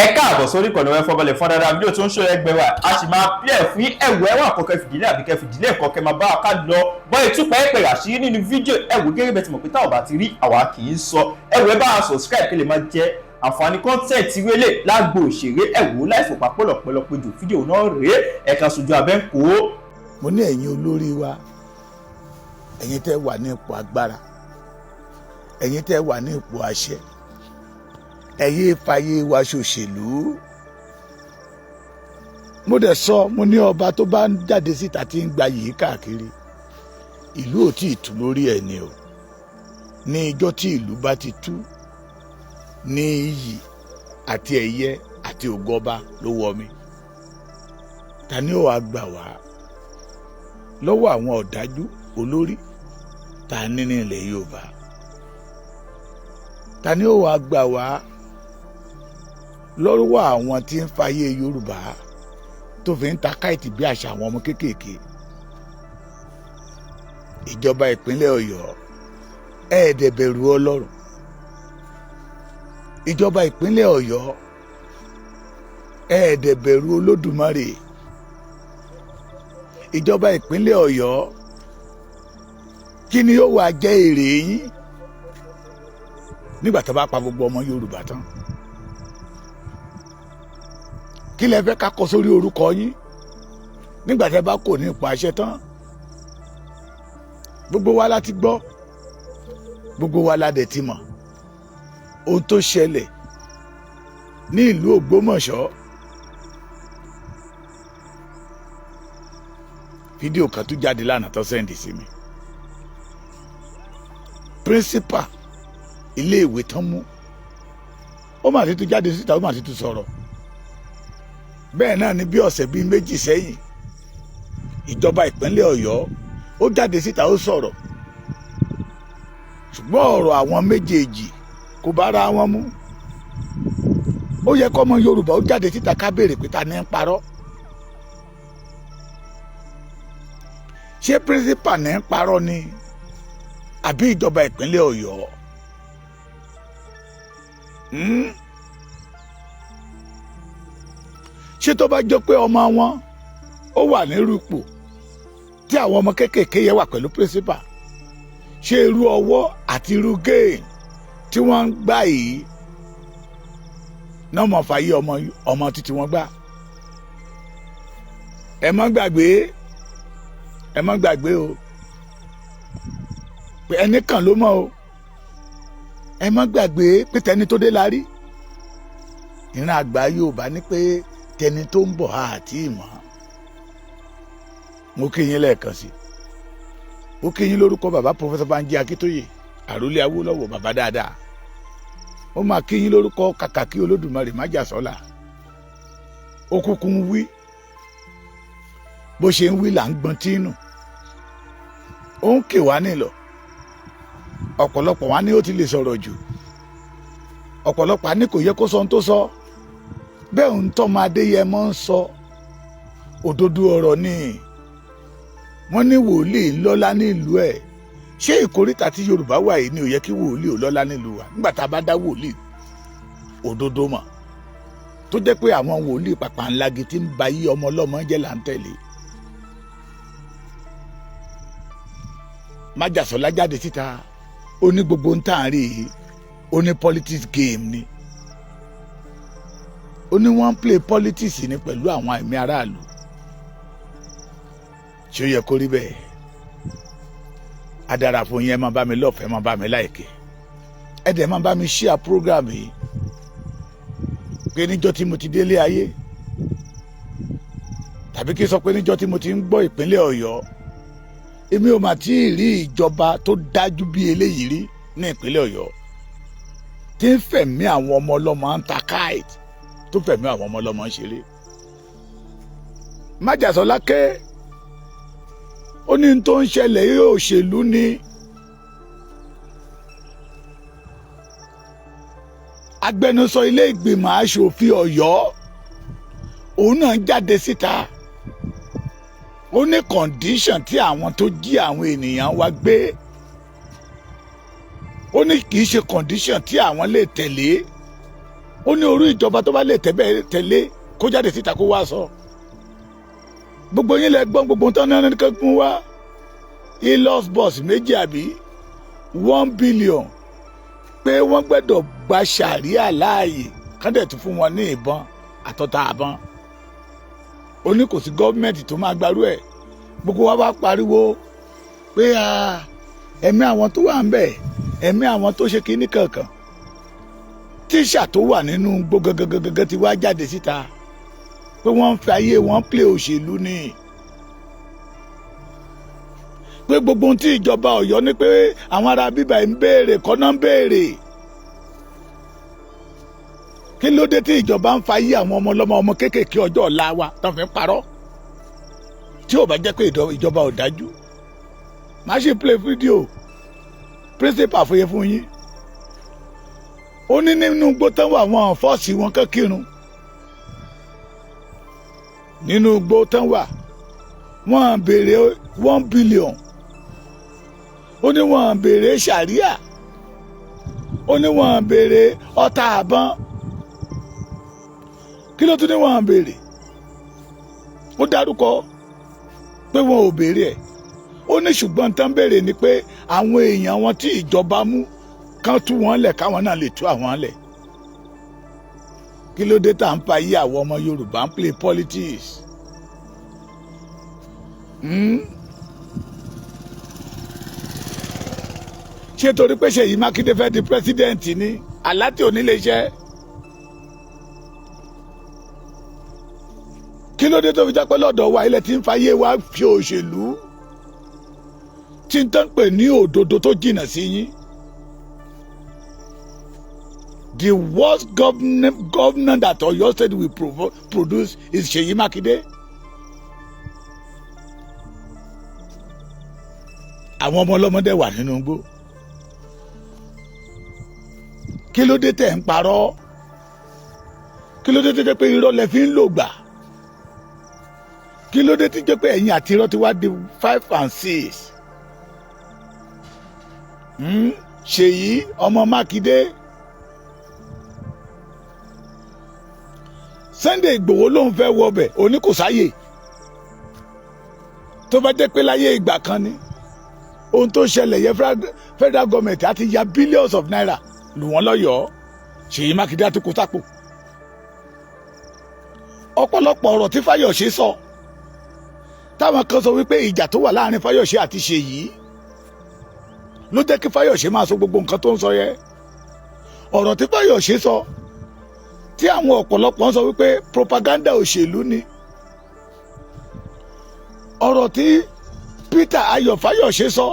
ẹ káàbọ̀ sórí ìkànnì wọn fọbalẹ̀ fún dáadáa fídíò tó ń ṣe ẹgbẹ́ wa a sì máa pílẹ̀ fún ẹ̀wọ̀ ẹ̀wọ̀n àkọ́kẹ́ fìdílé àbí kẹ́ fìdílé ẹ̀kọ́ kẹ́ máa bá wa ká lọ bọ́ ìtúpẹ́ ẹ̀pẹ̀ àṣírí nínú fídíò ẹ̀wọ̀ gẹ́gẹ́ bẹ́ẹ̀ tí mo pé táwọn bá ti rí àwa kì í sọ ẹ̀wọ̀ ẹ bá wa subscribe kí lè máa jẹ àǹfààní kọ́ńtẹ́ẹ̀tì wẹ́lẹ̀ lágbo òṣèré ẹ̀wọ̀ láìfò papọ̀lọ̀ pẹ̀lọpẹ̀jù fídíò náà rèé ẹ̀ka sojú abẹ́ ń kó. mo ní ẹ̀yin olórí wa ẹ̀yin tẹ́ wà ní ipò agbára ẹ̀yin tẹ́ wà ní ipò àṣẹ ẹ̀yin fàyè wa ṣòṣèlú. mo dẹ̀ sọ mo ní ọba tó bá ń jáde síta tí ń gba yìí káàkiri ìlú ò tí ì tú lórí ẹ̀ ni o ní ijọ́ tí ìlú bá ti tú ní iyì àti ẹ̀yẹ àti ògọba ló wọ mi. ta ni ó wàá gbà wá lọ́wọ́ àwọn ọ̀dájú olórí ta ní ní ilẹ̀ Yorùbá? ta ni ó wàá gbà wá lọ́wọ́ àwọn tí ń fayé Yorùbá tó fi ń ta káìtì bí àṣà àwọn ọmọ kéékèèké? ìjọba ìpínlẹ̀ Ọ̀yọ́ ẹ̀ẹ́dẹ̀ bẹ̀rù Ọlọ́run. ìjọba ìpínlẹ̀ Ọ̀yọ́ ẹ̀ẹ́dẹ̀ bẹ̀rù Olódùmarè. ìjọba ìpínlẹ̀ Ọ̀yọ́ kí ni ó wàá jẹ́ èrè yín nígbà tó bá pa gbogbo ọmọ Yorùbá tán? kí lẹ fẹ́ ká kọ sórí orúkọ yín nígbà tẹ́ bá kò ní ipò àṣẹ tán? gbogbo wa la ti gbọ́, gbogbo wa la dẹ̀ ti mọ̀ ohun tó ṣẹlẹ̀ ní ìlú Ògbómọ̀ṣọ́. fídíò kan tún jáde lánàá tó sẹ́ndì sí mi. pírísípà iléèwé tán mú ó mà ti tún jáde síta ó mà ti tún sọ̀rọ̀. bẹ́ẹ̀ náà ni bí ọ̀sẹ̀ bíi méjì sẹ́yìn ìjọba ìpínlẹ̀ Ọ̀yọ́ ó jáde síta ó sọ̀rọ̀, ṣùgbọ́n ọ̀rọ̀ àwọn méjèèjì kò bára wọn mu. ó yẹ kọ́mọ Yorùbá ó jáde síta ká béèrè pé ta ni ń parọ́. ṣé pírísípà ní ń parọ́ ni àbí ìjọba ìpínlẹ̀ Ọ̀yọ́? ṣé tó bá jọ pé ọmọ wọn ó wà nírú ipò tí àwọn ọmọ kéékèèké yẹn wà pẹ̀lú pírísípà, ṣé irú ọwọ́ àti irú géè tí wọ́n ń gbà yìí náà mọ̀ fàyè ọmọ títí wọn gbà? ẹ má gbàgbé o pé ẹnìkan ló mọ̀ o. ẹ má gbàgbé pé tẹni tó dé la rí. ìran àgbà Yorùbá ní pé tẹni tó ń bọ̀ àti ìmọ̀. mo kí yín lẹ́ẹ̀kan sí, mo kí yín lórúkọ bàbá Pọfẹ́sọ̀ Bánjí Akíntóyè àrólé Awólọ́wọ̀ bàbá dáadáa. ó máa kí yín lórúkọ kàkàkí Olódùmarè májàsọ́là. ó kúkú ń wí bó ṣe ń wí là ń gbọ́n tínú. ó ń kè wá nílọ. ọ̀pọ̀lọpọ̀ wá ní ó ti lè sọ̀rọ̀ jù, ọ̀pọ̀lọpọ̀ á ní kò yẹ kó sọ ohun tó sọ. bẹ́ẹ̀ ń tọ́mọ Adéyẹmọ ń sọ òdodo ọ̀rọ̀ ni. wọ́n ní wòlíì lọ́lá nílùú ẹ̀. ṣé ìkórìtà tí Yorùbá wà yìí ni ò yẹ kí wòlíì ò lọ́lá nílùú wa nígbà tá a bá dá wòlíì òdodo mọ̀ tó jẹ́ pé àwọn wòlíì pàpà ńlá gi tí ń ba yí ọmọ ọlọ́mọ jẹ́ là ń tẹ̀lé. májàsọ́lá jáde síta ó ní gbogbo ń tàn rí i, ó ní politics game ni, ó ní wọ́n ń play politics ni pẹ̀lú àwọn ẹ̀mí aráàlú. ṣé ó yẹ kó rí bẹ́ẹ̀? adára fún yín, ẹ máa bá mi lọ́fẹ̀ẹ́, máa bá mi láìkẹ́, ẹ dẹ̀ máa bá mi share program yìí pé níjọ́ tí mo ti délé ayé tàbí kí n sọ pé níjọ́ tí mo ti ń gbọ́ ìpínlẹ̀ Ọ̀yọ́ èmi ò mà tí ì rí ìjọba tó dájú bí eléyìí rí ní ìpínlẹ̀ Ọ̀yọ́ tí ń fẹ̀mí àwọn ọmọ ọlọ́mọ ń ta káìtì, tó fẹ̀mí àwọn ọmọ ọlọ́mọ ń ṣeré. májàsọ́lá ké ó ní tó ń ṣẹlẹ̀ yìí òṣèlú ni. agbẹnusọ ilé ìgbìmọ̀ aṣòfin Ọ̀yọ́ òun náà jáde síta ó ní kọ̀ǹdíṣàn tí àwọn tó jí àwọn ènìyàn wa gbé ó ní kì í ṣe condition tí àwọn lè tẹ̀lé ó ní orí ìjọba tó bá lè tẹ̀lé kó jáde síta kó wá sọ. Gbogbo yín lẹ gbọ́n gbogbo tán náà ní kankan wá ilus bus méjì àbí 1 billion pé wọ́n gbẹ́dọ̀ gba ṣàríà láàyè kán dẹ̀ tún fún wọn ní ìbọn àtọ́ta àbọn. Ó ní kò sí gọ́ọ̀mẹ̀ntì tó máa gbarú ẹ̀. Gbogbo wa bá pariwo pé ẹ̀mí àwọn tó wà ń bẹ̀ ẹ̀mí àwọn tó ṣe kinní kankan. Tíṣà tó wà nínú gbogbo ti wá jáde síta pé wọ́n ń fi ayé wọn play òṣèlú ni. Pé gbogbo ohun tí ìjọba Ọ̀yọ́ ní pé àwọn ará bíbá ń béèrè kọ́nà ń béèrè. Kí ló dé tí ìjọba ń fa ayé àwọn ọmọ ọlọ́mọ ọmọ kéékèèké ọjọ́ ọ̀la wa tó fi ń parọ́? Tí ò bá jẹ́ pé ìjọba ò dájú. Má ṣe play fídíò principal fòye fún yín. Ó ní nínú igbó tán wà wọn fọ́ọ̀sì wọn kán kírun. Nínú igbó tán wà wọ́n béèrè 1 billion. Ó ní wọ́n béèrè ṣàríà. Ó ní wọ́n béèrè ọta àbọn. Kí ló tún ní wọ́n béèrè? Ó dárúkọ pé wọn ò béèrè ẹ̀. Ó ní ṣùgbọ́n tán béèrè ni pé àwọn èèyàn wọn tí ìjọba mú kán tú wọn lẹ̀ káwọn náà lè tú àwọn lẹ̀. Kí ló dé tá à ń pa ayé àwọn ọmọ Yorùbá ń play politics? Ṣé torí pé Ṣèyí Mákindé fẹ́ di pírẹsidẹ́ǹtì ni aláti ò ní lè ṣe? Kí ló dé tó fi jẹ́ pé lọ́dọ̀ wa ilẹ̀ tí ń fayé wa fi òṣèlú tí ń tán pè ní òdodo tó jìnnà sí yín? The worst governor that Oyo State will produce is Ṣèyí Mákindé. Àwọn ọmọ ọlọ́mọdé wà nínú igbó. Kí ló dé tẹ̀ ń parọ́? Kí ló dé tó jẹ́ pé irọ́ lẹ fi ń lò gbà? Kí ló dé tó jẹ́ pé ẹ̀yin àti irọ́ ti wá di 5 and 6? Ṣèyí ọmọ Mákindé. Sunday Igboho ló ń fẹ́ wọbẹ̀ òní kò sáyè. Tó bá jẹ́ pé láyé ìgbà kan ni ohun tó ṣẹlẹ̀ yẹ federal government àti ya billions of naira lù wọ́n lọ́yọ̀ọ́. Ṣèyí Mákindé àti kó sápò. Ọ̀pọ̀lọpọ̀ ọ̀rọ̀ tí Fáyọ̀ṣe sọ táwọn kan sọ wípé ìjà tó wà láàrin Fáyọ̀ṣe àti Ṣèyí ló jẹ́ kí Fáyọ̀ṣe máa sọ gbogbo nǹkan tó ń sọ yẹ. Ọ̀rọ̀ tí Fáyọ̀ṣe sọ tí àwọn ọ̀pọ̀lọpọ̀ ń sọ wípé propaganda òṣèlú ni. Ọ̀rọ̀ tí Peter Ayọ̀ Fáyọ̀ṣe sọ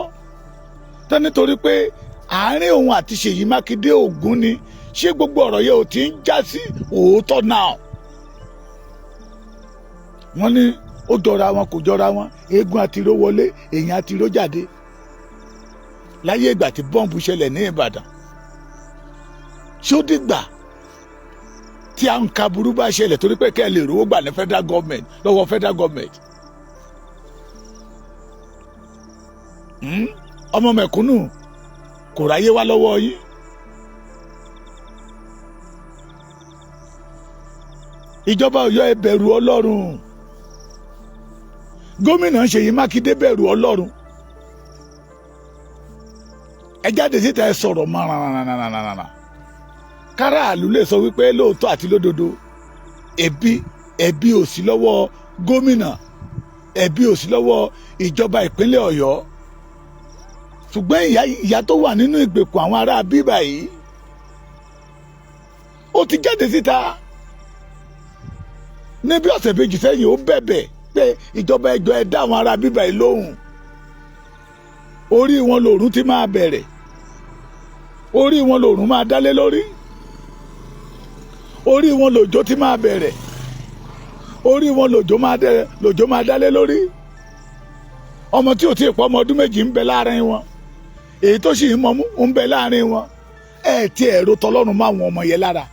tó nítorí pé àárín òun àti Ṣèyí Mákindé ògún ni, ṣé gbogbo ọ̀rọ̀ yẹn ò ti ń já sí òótọ́ náà? Wọ́n ní ó jọra wọn kò jọra wọn, eégún àtiró wọlé èèyàn àtiró jáde. Láyé ìgbà tí bọ́ǹbù ṣẹlẹ̀ ní Ìbàdàn, ṣó dìgbà tí à ń ka burú bá ṣẹlẹ̀ torí pé kẹ́ ẹ lè rówó gbà ní federal government lọ́wọ́ federal government? Ọmọ mẹ̀kúnnù kò ráyé wá lọ́wọ́ yín. Ìjọba Ọ̀yọ́ ẹ bẹ̀rù Ọlọ́run. Gómìnà Ṣèyí Mákindé bẹ̀rù Ọlọ́run. Ẹ jáde síta ẹ sọ̀rọ̀ márùn-ún. Káràlú lè sọ wípé lóòótọ́ àti lódodo ẹ̀bi ò sí lọ́wọ́ gómìnà, ẹ̀bi ò sí lọ́wọ́ ìjọba ìpínlẹ̀ Ọ̀yọ́. Ṣùgbọ́n ìyá tó wà nínú ìgbèkùn àwọn ará bíbà yìí ó ti jáde síta níbi ọ̀sẹ̀ méjì sẹ́yìn. Ó bẹ̀bẹ̀ pé ìjọba ẹjọ́ ẹ dá àwọn ará bíbà yìí lóhùn. Orí wọn lòrùn ti máa bẹ̀rẹ̀, orí wọn lòrùn máa dálé lórí, orí wọn lòjò ti máa bẹ̀rẹ̀, orí wọn lòjò máa dálé lórí. Ọmọ tí ò tí ì pọ̀ ọmọ ọdún méjì ń bẹ láàrin wọn, èyí tó sì ń mọmú ń bẹ láàrin wọn. Tí ẹ̀rọ tọlọ́run máa wọn ọmọ yẹn lára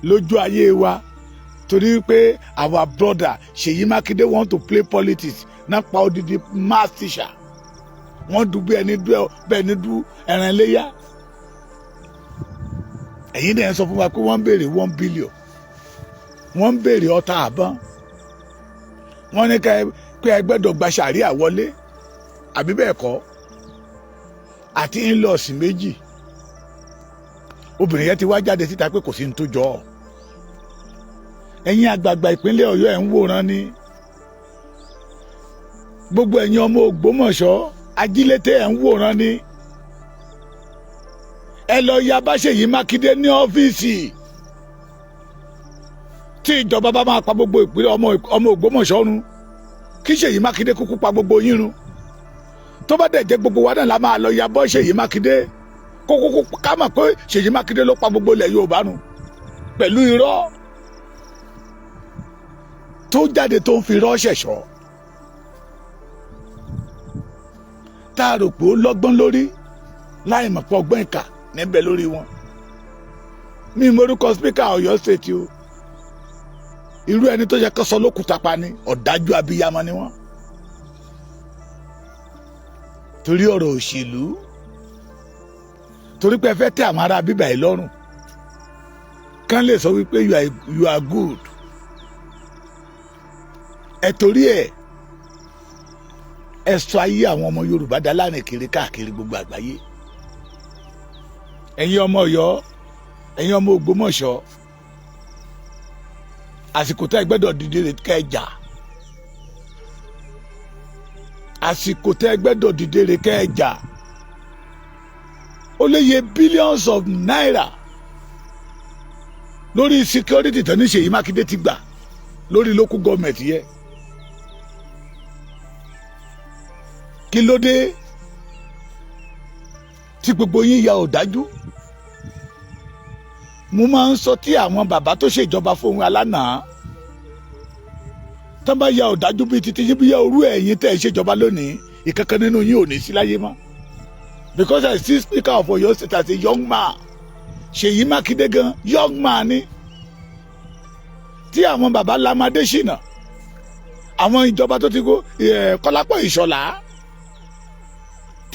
lójú ayé wa, torí pé our brother Ṣèyí Mákindé want to play politics náà pa odidi mass teacher. Wọ́n dùn bẹ́ẹ̀ ni dú ẹran iléyà. ẹ̀yin náà sọ fún wa pé wọ́n ń béèrè 1 billion wọ́n ń béèrè ọta àbọ̀n wọ́n ní pé ẹ gbọ́dọ̀ gba sàríà wọlé àbí bẹ́ẹ̀ kọ́ àti in-laws méjì obìnrin yẹn ti wá jáde síta pé kò sí ní tó jọ ọ́ ẹ̀yin àgbààgbà ìpínlẹ̀ Ọ̀yọ́ ẹ̀ ń wòran ni gbogbo ẹ̀yin ọmọ Ògbómọ̀ṣọ́ ajílété ẹ̀ ń wòran ni ẹ lọ ya Ṣèyí Mákindé ní ọ́fíìsì tí ìjọba bá máa pa gbogbo ìpínlẹ̀ ọmọ Ògbómọ̀ṣọ́ run kí Ṣèyí Mákindé kúkú pa gbogbo yín run tó bá dẹ̀ jẹ́ gbogbo wa náà la máa lọ ya bọ́ Ṣèyí Mákindé kókó ká mọ̀ pé Ṣèyí Mákindé ló pa gbogbo ilẹ̀ Yorùbá run pẹ̀lú irọ́ tó jáde tó ń fi irọ́ ṣẹ̀ṣọ́ tá a rò pé ó lọ́gbọ́n lórí láì mọ̀ pé ọgbọ́n ìkà níbẹ̀ lórí wọn mi morúkọ spíkà Ọ̀yọ́ state o irú ẹni tó yẹ kó sọ lókùúta pa ni ọ̀dájú abiyamọ ni wọ́n torí ọ̀rọ̀ òṣèlú torí pé ẹ fẹ́ tẹ́ àwọn ará bíbà yìí lọ́rùn kán lè sọ wípé you are good ẹ torí ẹ sọ ayé àwọn ọmọ Yorùbá dá lánàá kiri káàkiri gbogbo àgbáyé ẹ̀yin ọmọ Ọ̀yọ́ ẹ̀yin ọmọ Ògbómọ̀ṣọ́ àsìkò tẹ́ ẹ gbẹ́dọ̀ dìde rè kẹjà àsìkò tẹ́ ẹ gbẹ́dọ̀ dìde rè kẹjà ó lè yẹ billions of naira lórí security tó ní Ṣèyí Mákindé ti gbà lórí local government yẹ kí ló dé tí gbogbo yín ya ọ̀dájú mo máa ń sọ tí àwọn bàbá tó ṣèjọba fún alánàá tó bá ya ọ̀dájú bíi títí yín bí orú ẹ̀yin tẹ́ ẹ ṣèjọba lónìí ìkankan nínú yín ò ní sí láyé mọ́ because I see Speaker of Oyo State as a young man Ṣèyí Mákindé gan young man ni tí àwọn bàbá Lámádé Ṣìnà àwọn ìjọba tó ti kó Kọ́lápọ̀ Ìṣọ̀lá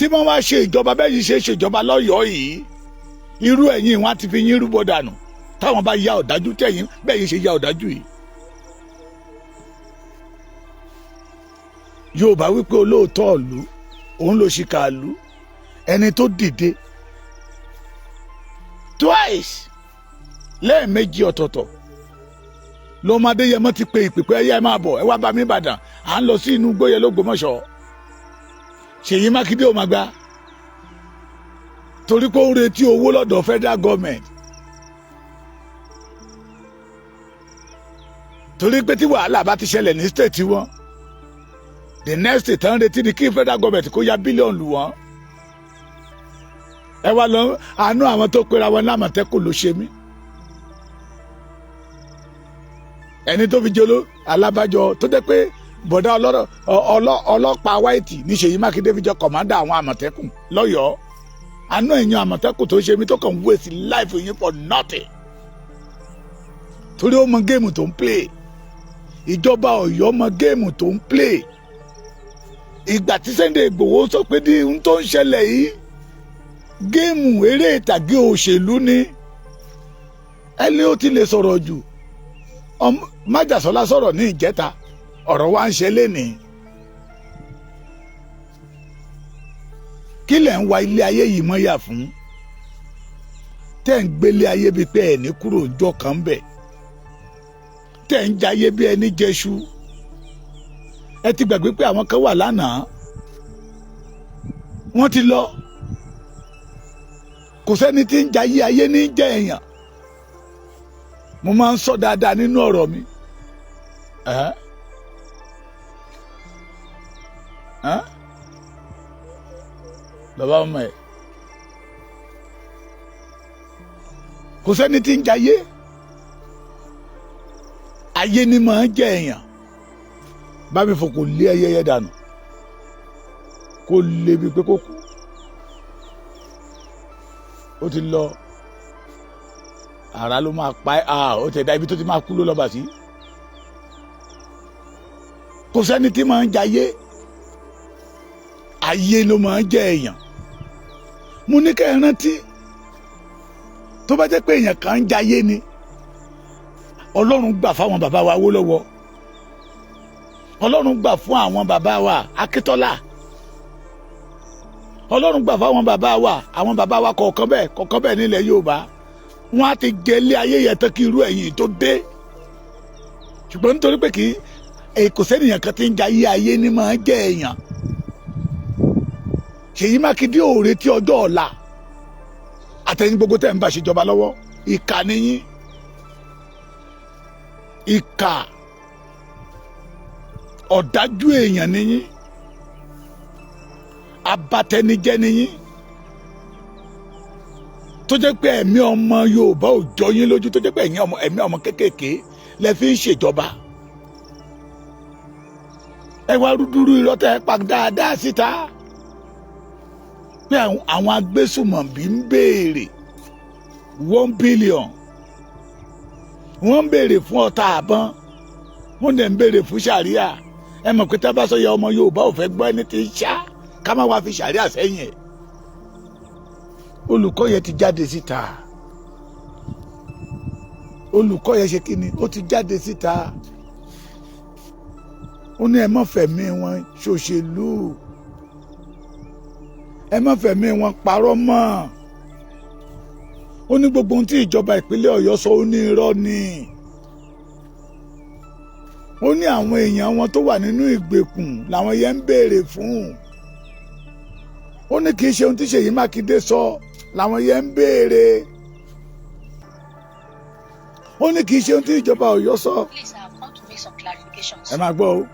tí wọ́n wá ṣe ìjọba bẹ́ẹ̀ yìí ṣèjọba lọ́yọ̀ọ́ yìí irú ẹ̀yin wọn ti fi yín rúbọ dànù táwọn bá ya ọ̀dájú tẹ̀yìn bẹ́ẹ̀ yìí ṣe ya ọ̀dájú yìí. Yorùbá wípé olóòótọ́ ìlú òun ló ṣìkà ìlú ẹni tó dìde twice lẹ́ẹ̀mejì ọ̀tọ̀ọ̀tọ̀ ló máa dé yẹmọ́ ti pe ìpèpè ẹ̀yà ẹ̀ máa bọ̀ ẹ wá bá mi Ìbàdàn à ń lọ sí inú gbóyè l'Ógbómọ̀ṣọ́ Ṣèyí Mákindé ò máa gbà torí pé ó retí owó lọ́dọ̀ federal government torí pé tí wàhálà bá ti ṣẹlẹ̀ ní state wọn the next state tán retí ni kí federal government kó ya bílíọ̀nù lù wọ́n ẹ wá lọ àánú àwọn tó pera wọn l'Àmọ̀tẹ́kùn ló ṣe mí ẹni tó fi jolo alábàjọ tó dé pé bọ̀dá ọlọ́pàá white ní Ṣèyí Mákindé fi jọ kọ̀mándà àwọn Àmọ̀tẹ́kùn lọ́yọ̀ọ́ àánú ẹ̀yàn Àmọ̀tẹ́kùn tó ṣe mí tó kàn waste life yín for nothing torí ó mọ géèmù tó ń play ìjọba Ọ̀yọ́ mọ géèmù tó ń play ìgbà tí Sunday Igboho sọ pé ní ohun tó ń ṣẹlẹ̀ yìí géèmù eré ìtàgé òṣèlú ni ẹni ó ti lè sọ̀rọ̀ jù Májàsọ́lá sọ̀rọ̀ ní ìjẹta ọ̀rọ̀ wa ń ṣe lénìí kí lẹ̀ ń wa ilé ayé yìí mọ́yà fún tẹ́ ń gbélé ayé bíi pé ẹ̀ ní kúrò ńjọ́ kan bẹ̀ tẹ́ ń jayé bí ẹni jẹṣu ẹ ti gbàgbé pé àwọn kan wà lánàá wọ́n ti lọ kò sẹ́ni tí ń jayé ayé ní jẹ́ èèyàn mo máa ń sọ dáadáa nínú ọ̀rọ̀ mi bàbá ọmọ ẹ kò sẹ́ni tí ń jayé ayé ni máa ń jẹ́ èèyàn bá mi fò kò lé ẹyẹyẹ dànù kò lé bi pé kó kú ó ti lọ ara ló máa pa ó tẹ̀ dá ibi tó ti máa kú ló lọ́ba sí kò sẹ́ni tí máa ń jayé ayé ló máa ń jẹ́ èèyàn mo ní kẹ́ ẹ rántí tó bá jẹ́ pé èèyàn kan ń jayé ni Ọlọ́run gbà fáwọn bàbá wa Awólọ́wọ̀, Ọlọ́run gbà fún àwọn bàbá wa Akíntọ́lá, Ọlọ́run gbà fáwọn bàbá wa kọ̀ọ̀kan bẹ́ẹ̀ nílẹ̀ Yorùbá. Wọ́n á ti jẹ ilé ayé yẹn tán kí irú ẹ̀yìn tó dé, ṣùgbọ́n nítorí pé kò sẹ́nìyàn kan tí ń jayé ayé ní máa jẹ́ èèyàn. Ṣèyí Mákindé ò retí ọjọ́ ọ̀la, àtẹ̀yìn gbogbo tẹ̀ ń bá ṣèjọba lọ́wọ́, ìkà nìyí, ìkà ọ̀dájú èèyàn nìyí, abatẹnijẹ́ nìyí, tó jẹ́ pé ẹ̀mí ọmọ Yorùbá ò jọ yín lójú, tó jẹ́ pé ẹ̀mí ọmọ kéékèèké lẹ fi ń ṣèjọba. Ẹ wá rúdúrú irọ́ tẹ́ ẹ pa dáadáa síta pé àwọn agbésùmọ̀bí ń béèrè 1 billion, wọ́n ń béèrè fún ọta àbọn, wọ́n dẹ̀ ń béèrè fún ṣàríà. Ẹ mọ̀ pé tá bá sọ yẹ ọmọ Yorùbá ò fẹ́ gbọ́ ẹni tí ń ṣá ká má wá fi ṣàríà sẹ́yìn ẹ̀. Olùkọ́ yẹn ti jáde síta, olùkọ́ yẹn ṣe kí ni, ó ti jáde síta. Ó ní ẹ má fẹ̀mí wọn ṣòṣèlú, ẹ má fẹ̀mí wọn parọ́ mọ́. Ó ní gbogbo ohun tí ìjọba ìpínlẹ̀ Ọ̀yọ́ sọ ó ní irọ́ ni. Ó ní àwọn èèyàn wọn tó wà nínú ìgbèkùn làwọn yẹn ń béèrè fún. Ó ní kì í ṣe ohun tí Ṣèyí Mákindé sọ làwọn yẹn ń béèrè. Ó ní kì í ṣe ohun tí ìjọba Ọ̀yọ́ sọ. Please, I have come to make some clarifications. Ẹ máa gbọ́ o.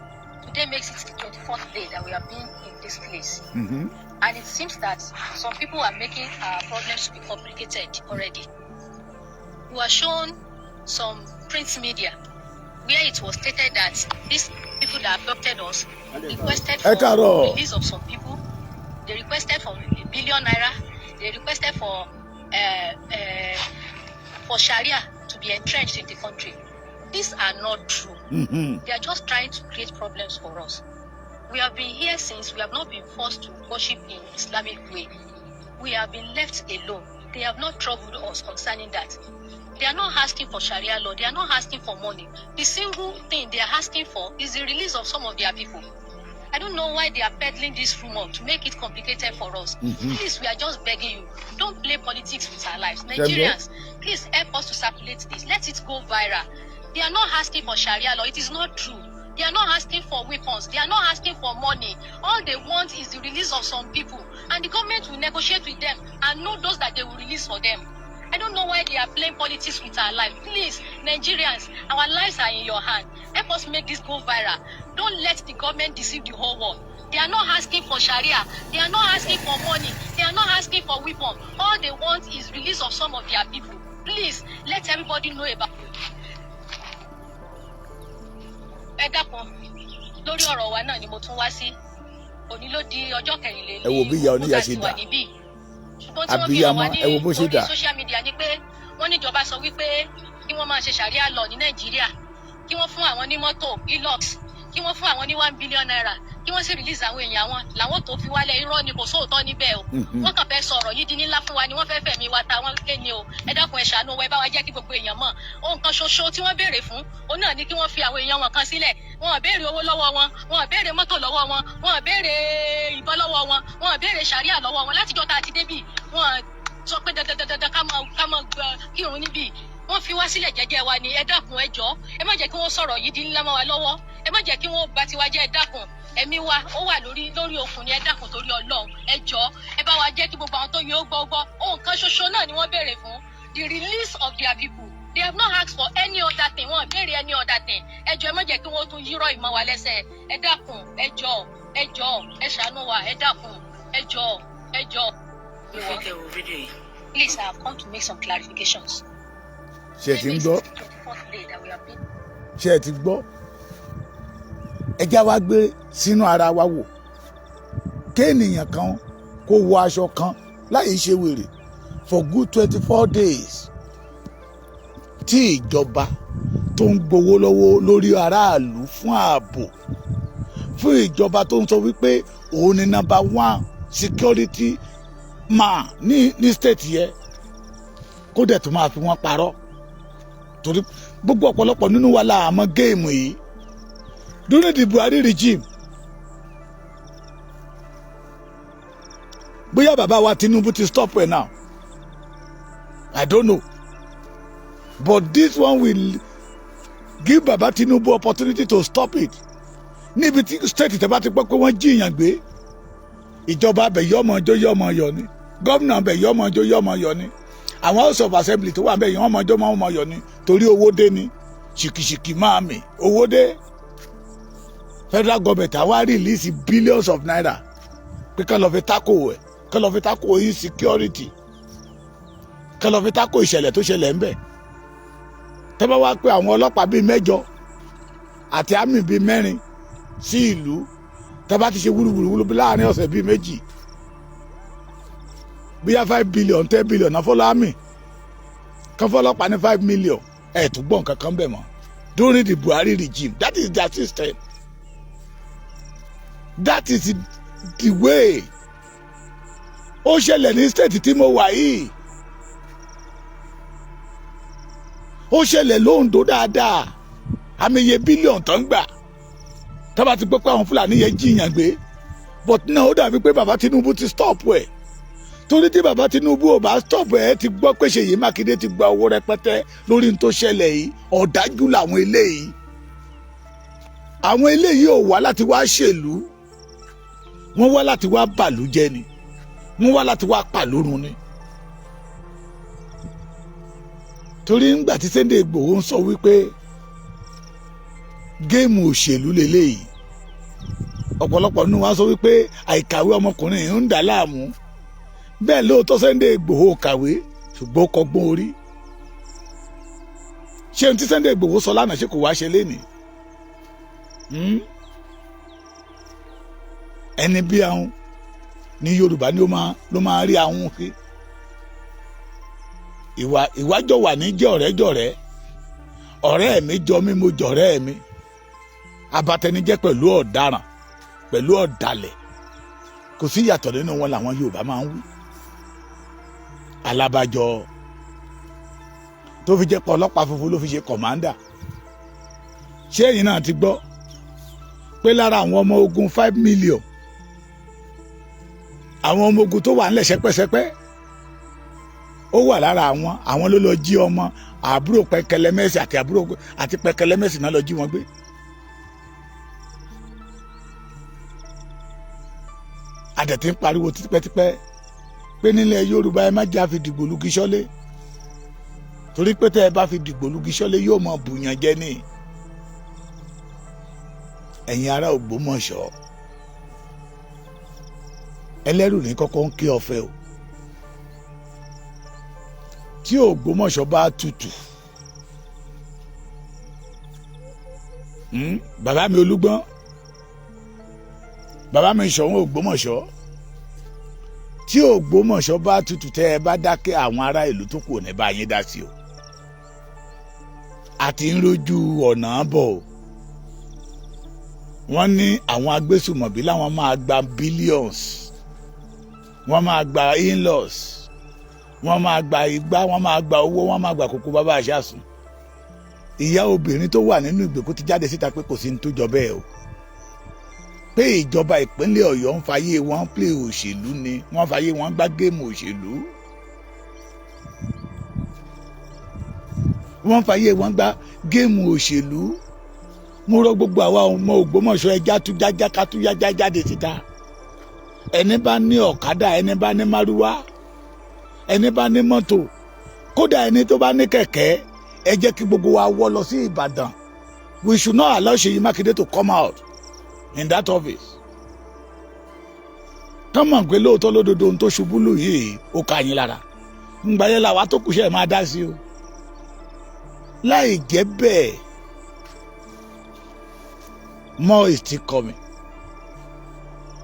Today makes it the 24th day that we have been in this place. And it seems that some people are making our problems to be complicated already. We were shown some print media where it was stated that these people that abducted us requested for the release of some people. They requested for ₦1 billion. They requested for Sharia to be entrenched in the country. These are not true. They are just trying to create problems for us. We have been here since. We have not been forced to worship in Islamic way. We have been left alone. They have not troubled us concerning that. They are not asking for Sharia law. They are not asking for money. The single thing they are asking for is the release of some of their people. I don't know why they are peddling this rumor to make it complicated for us. Please, we are just begging you. Don't play politics with our lives. Nigerians, please help us to circulate this. Let it go viral. They are not asking for Sharia law. It is not true. They are not asking for weapons. They are not asking for money. All they want is the release of some people. And the government will negotiate with them and know those that they will release for them. I don't know why they are playing politics with our life. Please, Nigerians, our lives are in your hand. Help us make this go viral. Don't let the government deceive the whole world. They are not asking for Sharia. They are not asking for money. They are not asking for weapons. All they want is release of some of their people. Please, let everybody know about it. Ẹ dákun, lórí ọ̀rọ̀ wa náà ni mo tún wá sí. Òní ló di ọjọ́ kẹrìnlélógún. Ẹ wo bí ìyá oníyà ṣe dà. Ṣùgbọ́n tí wọ́n fi hàn wá ní orí social media ni pé wọ́n níjọba sọ wípé kí wọ́n máa ṣe Sharia law ní Nàìjíríà, kí wọ́n fún àwọn ní mọ́tò Hilux, kí wọ́n fún àwọn ní ₦1 billion, kí wọ́n sì release àwọn èèyàn wọn làwọn tó fi wálẹ̀ irọ́ ni kò sóòótọ́ níbẹ̀ o. Wọ́n kàn fẹ́ sọ̀rọ̀ yìí di ńlá fún wa ni wọ́n fẹ́ fẹ̀mí wa ta wọ́n ké ni o. Ẹ dákun ẹ ṣàánú wa, ẹ bá wa jẹ́ kí gbogbo èèyàn mọ̀. Ohun kan ṣoṣo tí wọ́n béèrè fún òun náà ni kí wọ́n fi àwọn èèyàn wọn kan sílẹ̀. Wọn ò béèrè owó lọ́wọ́ wọn, wọn ò béèrè mọ́tò lọ́wọ́ wọn, wọn ò béèrè ìbọn lọ́wọ́ wọn, wọn ò béèrè Sharia lọ́wọ́ wọn. Látijọ́ tá a ti débì wọn sọ pé dandandandan ká máa kírun níbí. Wọ́n fi wá sílẹ̀ jẹ́jẹ́ wa ni. Ẹ dákun ẹ jọ̀ọ́, ẹ má jẹ́ kí wọ́n sọ̀rọ̀ yìí di ńlá mọ́ wa lọ́wọ́. Ẹ má jẹ́ kí wọ́n bà tiwa jẹ́. Ẹ dákun, ẹ̀mí wa ó wà lórí okùn ni. Ẹ dákun torí Ọlọ́run, ẹ jọ̀ọ́, ẹ bá wa jẹ́ kí gbogbo àwọn tó yẹ ó gbọ́. Ohun kan ṣoṣo náà ni wọ́n béèrè fún, the release of their people. They have not asked for any other thing. Wọ́n béèrè any other thing. Ẹ jọ̀ọ́, ẹ má jẹ́ kí wọ́n tún yírọ̀ ìmọ̀ wa lẹ́sẹ̀. Ẹ dákun, ẹ jọ̀ọ́, ẹ ṣàánú wa. Ẹ dákun, ẹ jọ̀ọ́. Please, I have come to make some clarifications. Ṣé ẹ ti ń gbọ́? Ṣé ẹ ti gbọ́? Ẹ já wa gbé sínú ara wa wò. Kéènìyàn kan kó wọ aṣọ kan láì ṣe wèrè for good 24 days. Tí ìjọba tó ń gbowó lọ́wọ́ lórí aráàlú fún ààbò, fún ìjọba tó ń sọ wípé òun ni #1 security man ní state yẹn, kó dẹ̀ tó máa fi wọ́n parọ́ torí gbogbo ọ̀pọ̀lọpọ̀ nínú wa la àmọ́ géèmù yìí during the Buhari regime bóyá bàbá wa Tinubu ti stop ẹ̀ now I don't know but this one will give baba Tinubu opportunity to stop it níbi tí state tẹ́ bá ti pẹ́ pé wọ́n jiyàn gbé ìjọba abẹ yọmọ ọjọ́ yọmọ yọ ni gómìnà abẹ yọmọ ọjọ́ yọmọ yọ ni àwọn house of assembly tó wà bẹ yọmọ ọjọ́ máa yọ ni torí owó dé ni ṣìkìṣìkì máa mì owó dé federal government àwa release billions of naira pé ká lọ fi tako ẹ̀ ká lọ fi tako insecurity ká lọ fi tako ìṣẹ̀lẹ̀ tó ṣẹlẹ̀ ń bẹ̀ tẹ́ bá wá pé àwọn ọlọ́pàá bíi 8 àti àmì bíi 4 sí ìlú tẹ́ bá ti ṣe wúruwúru bí láàrin ọ̀sẹ̀ bíi 2 bíyá 5 billion 10 billion náà fọlọ́ àmì kan fọlọ́pàá ní 5 million ẹ̀ tún gbọ́n kankan bẹ̀ mọ́ during the Buhari regime that is their system that is the way ó ṣẹlẹ̀ ní state tí mo wà yìí ó ṣẹlẹ̀ lóńdó dáadáa àmì iye bílíọ̀nù tó ń gbà tábà ti gbọ́ pé àwọn Fúlàní yẹn jiyàn gbé but náà ó dàbí pé bàbá Tinubu ti stop ẹ̀ torí tí bàbá Tinubu ò bá stop ẹ̀ ti gbọ́ pé Ṣèyí Mákindé ti gba owó rẹpẹtẹ lórí tó ṣẹlẹ̀ yìí ọ̀dájú làwọn eléyìí ò wá láti wá ṣèlú wọ́n wá láti wá bàlújẹ́ ni wọ́n wá láti wá pàlórun ni torí ńgbà tí Sunday Igboho ń sọ wípé géèmù òṣèlú lélẹ́yìí ọ̀pọ̀lọpọ̀ nínú wa sọ wípé àìkàwé ọmọkùnrin yìí ń dà láàmú bẹ́ẹ̀ lóòótọ́ Sunday Igboho kàwé ṣùgbọ́n ó kọ́gbọ́n orí ṣé ohun tí Sunday Igboho sọ lánàá ṣé kò wá ṣe lénìí ẹni bí ahun ní Yorùbá ni ló máa rí ahun kí ìwájọ wà ní jọ̀rẹ́jọ̀rẹ́ ọ̀rẹ́ mi jọ mí mo jọ̀rẹ́ mi abatẹnijẹ́ pẹ̀lú ọ̀daràn pẹ̀lú ọ̀dàlẹ̀ kò sí ìyàtọ̀ nínú wọn làwọn Yorùbá máa ń wí alábàjọ tó fi jẹ́ pé ọlọ́pàá funfun ló fi ṣe kọ̀mándà ṣé ẹ̀yin náà ti gbọ́ pé lára àwọn ọmọ ogun 5 million àwọn ọmọ ogun tó wà ńlẹ̀ ṣẹ́pẹ́ṣẹ́pẹ́ ó wà lára àwọn ló lọ jí ọmọ àbúrò Pẹ̀kẹ̀lẹ́mẹ́sì àti Pẹ̀kẹ̀lẹ́mẹ́sì náà lọ jí wọn gbé. àdẹ̀tí ń pariwo tipẹ́tipẹ́ pé nílẹ̀ Yorùbá ẹ má jẹ́ àfi dìgbò lugi sọ́lé torí pé tẹ́ ẹ bá fi dìgbò lugi sọ́lé yóò mọ bùyàn jẹ́ ní ẹ̀yin ará Ògbómọ̀ṣọ́ ẹlẹ́rù ní kọ́kọ́ ń ké ọ̀fẹ́ o tí Ògbómọ̀ṣọ́ bá tutù bàbá mi Olúgbọ́n bàbá mi Ṣọ̀ún Ògbómọ̀ṣọ́ tí Ògbómọ̀ṣọ́ bá tutù tẹ́ ẹ bá dákẹ́ àwọn ará ìlú tó kù ní bá yín dá sí o àti ń rojú ọ̀nà bọ̀ o wọ́n ní àwọn agbésùmọ̀bí láwọn máa gba billions wọ́n máa gba in-laws wọ́n máa gba igbá wọ́n máa gba owó wọ́n máa gba kókó bàbá àṣàsùn ìyá obìnrin tó wà nínú ìgbèkùn ti jáde síta pé kò sí ní tó jọ bẹ́ẹ̀ o pé ìjọba ìpínlẹ̀ Ọ̀yọ́ ń fàyè wọn play òṣèlú ni wọ́n fàyè wọn gbá géèmù òṣèlú wọ́n fàyè wọn gbá géèmù òṣèlú mo rọ gbogbo àwa ọmọ Ògbómọ̀ṣọ́ ẹja tú jájá ká tú yájá jáde síta ẹni bá ní ọ̀kadà ẹni bá ní márúwá ẹni bá ní mọ́tò kódà ẹni tó bá ní kẹ̀kẹ́ ẹ jẹ́ kí gbogbo wa wọ́ lọ sí Ìbàdàn we should not allow Ṣèyí Mákindé to come out in that office kọ́mọ̀ pé lóòótọ́ lódodo ohun tó ṣubú lù yìí ó ká yín lára ńgbà yẹn làwa tó kù ṣe máa dá sí o láì jẹ́ bẹ́ẹ̀ more is still coming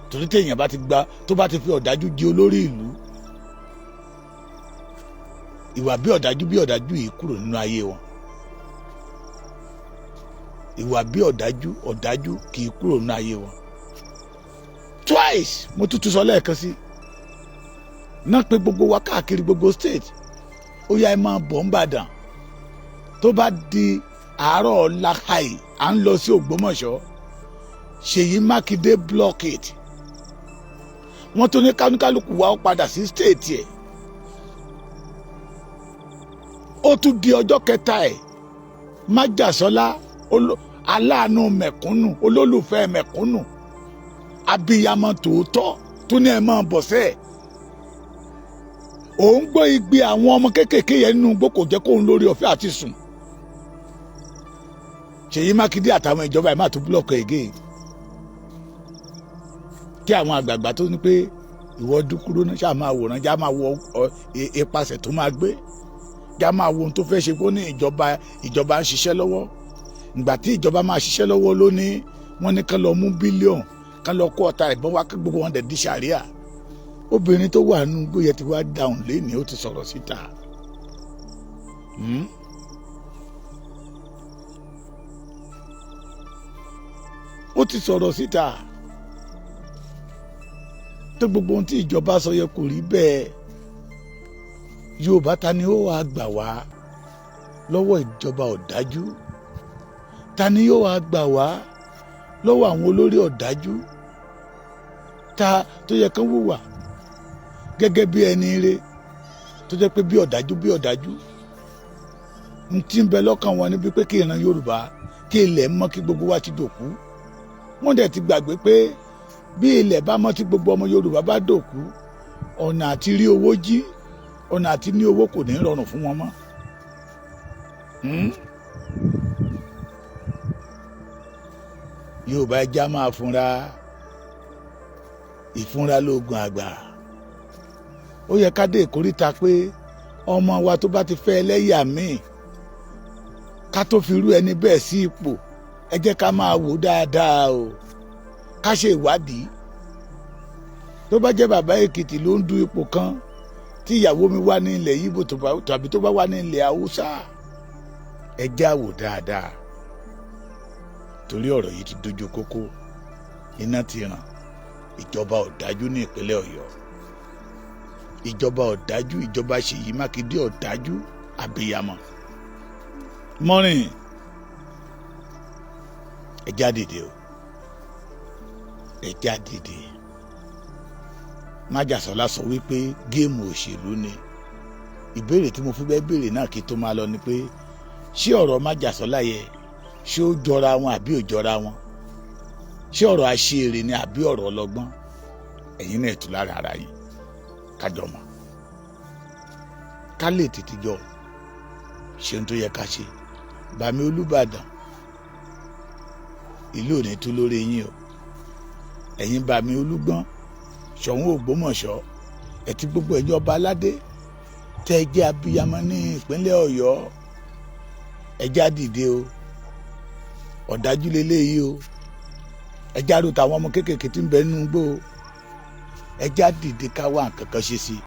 torí téèyàn bá ti gba tó bá ti fi ọ̀dájú di olórí ìlú ìwà bí ọ̀dájú yìí kúrò nínú ayé wọn ìwà bí ọ̀dájú kì í kúrò nínú ayé wọn twice mo tún sọ lẹ́ẹ̀kan sí náà pé gbogbo wa káàkiri gbogbo state ó yá ẹ máa bọ̀ ń bàdàn tó bá di àárọ̀ ọ̀la àì à ń lọ sí Ògbómọ̀ṣọ́ Ṣèyí Mákindé blockade wọ́n tó ní kálukú wa ó padà sí state ẹ̀ ó tún di ọjọ́ kẹta ẹ̀ Májàsọ́lá aláàánú mẹ̀kúnnù olólùfẹ́ mẹ̀kúnnù abiyamọ tòótọ́ tó ní ẹ máa bọ̀ sẹ́ẹ̀ òun gbọ́ igbe àwọn ọmọ kéékèèké yẹn nínú igbó kò jẹ́ kóun lórí ọ̀fẹ́ àti sùn Ṣèyí Mákindé àtàwọn ìjọba ẹ̀ máa tún búlọ̀kì ẹ̀gẹ́ kí àwọn àgbààgbà tó ní pé ìwọ dúkúrú náà ṣáà máa wòran já máa wọ ipasẹ̀ tó máa gbé já máa wo ohun tó fẹ́ ṣe kó ní ìjọba ń ṣiṣẹ́ lọ́wọ́ ìgbà tí ìjọba máa ṣiṣẹ́ lọ́wọ́ ló ní wọ́n ní kán lọ mú bílíọ̀nù kán lọ kó ọta ìbọn wá kí gbogbo wọn dẹ̀ di ṣàríà obìnrin tó wà nínú igbó yẹn ti wá dáhùn lénìí ó ti sọ̀rọ̀ síta ó ti sọ̀rọ̀ síta tó gbogbo ohun tí ìjọba sọ yẹ kò rí bẹ́ẹ̀ Yorùbá ta ni ó wàá gbà wá lọ́wọ́ ìjọba ọ̀dájú ta ni yóò wàá gbà wá lọ́wọ́ àwọn olórí ọ̀dájú ta tó yẹ kán wùwà gẹ́gẹ́ bí ẹni ire tó jẹ́ pé bí ọ̀dájú n tí ń bẹ lọ́kàn wọn níbi pé kí ìran Yorùbá kí ilẹ̀ mọ́ kí gbogbo wa ti dòkú wọ́n dẹ̀ ti gbàgbé pé bí ilẹ̀ bá mọ́ tí gbogbo ọmọ Yorùbá bá dòkú ọ̀nà àti rí owó jí ọ̀nà àti ní owó kò ní rọrùn fún wọn mọ́. Yorùbá ẹja máa fúnra ìfúnra lóògùn àgbà ó yẹ ká dé ìkóríta pé ọmọ wa tó bá ti fẹ́ ẹlẹ́yà míì ká tó fi rú ẹni bẹ́ẹ̀ sí ipò ẹ jẹ́ ká máa wò dáadáa o ká ṣe ìwádìí tó bá jẹ́ bàbá Èkìtì ló ń du ipò kan tí ìyàwó mi wà ní ilẹ̀ Yíbò tàbí tó bá wà ní ilẹ̀ Haúsá ẹ já wò dáadáa torí ọ̀rọ̀ yìí ti dojú kókó iná ti ràn ìjọba ọ̀dájú ní ìpínlẹ̀ Ọ̀yọ́ ìjọba ọ̀dájú ìjọba Ṣèyí Mákindé ọ̀dájú abiyamọ mọ́rin ẹ já dìde o ẹ já dìde Májàsọ́lá sọ wípé géèmù òṣèlú ni ìbéèrè tí mo fi bẹ́ẹ̀ béèrè náà kí tó máa lọ ni pé ṣé ọ̀rọ̀ Májàsọ́lá yẹ ṣé ó jọra wọn àbí ò jọra wọn ṣé ọ̀rọ̀ aṣèrè ni àbí ọ̀rọ̀ ọlọ́gbọ́n ẹ̀yin náà tú lára ara yín kájọ mọ̀ ká lè tètè jọ ṣe ohun tó yẹ ká ṣe Bàmí Olúbàdàn ìlú ò ní tú lórí yín o ẹ̀yin Bàmí Olúgbọ́n Ṣọ̀ún Ògbómọ̀ṣọ́ ẹ̀tí gbogbo ẹ̀yin ọba aládé tẹ́ ẹ jẹ́ abiyamọ ní ìpínlẹ̀ Ọ̀yọ́ ẹ já dìde o ọ̀dájú leléyìí o ẹ já ro tàwọn ọmọ kéékèèké tí ń bẹ nínú igbó o ẹ já dìde ká wá nǹkan kan ṣe sí i.